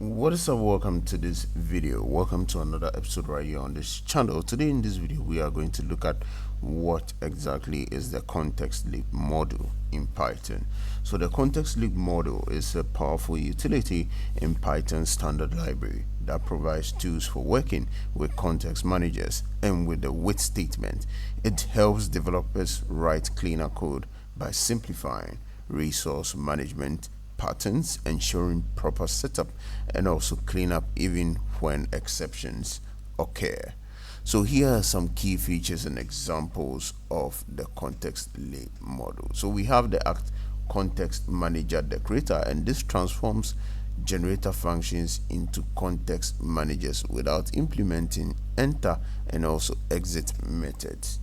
What is up? Welcome to this video. Welcome to another episode right here on this channel. Today in this video we are going to look at what exactly is the contextlib module in Python. So the contextlib module is a powerful utility in Python standard library that provides tools for working with context managers and with the with statement. It helps developers write cleaner code by simplifying resource management patterns, ensuring proper setup, and also cleanup even when exceptions occur. So here are some key features and examples of the contextlib model. So we have the act context manager decorator, and this transforms generator functions into context managers without implementing enter and also exit methods.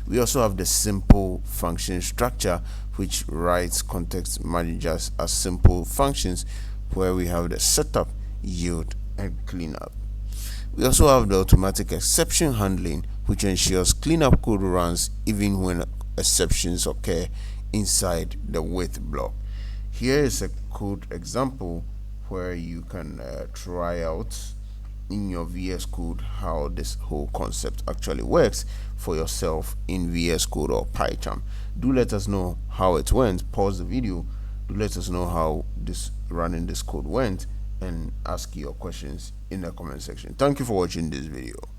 We also have the simple function structure, which writes context managers as simple functions where we have the setup, yield, and cleanup. We also have the automatic exception handling, which ensures cleanup code runs even when exceptions occur inside the with block. Here is a code example where you can try out in your VS Code how this whole concept actually works for yourself in VS Code or Python. Do let us know how it went. Pause the video. Do let us know how this running this code went and ask your questions in the comment section. Thank you for watching this video.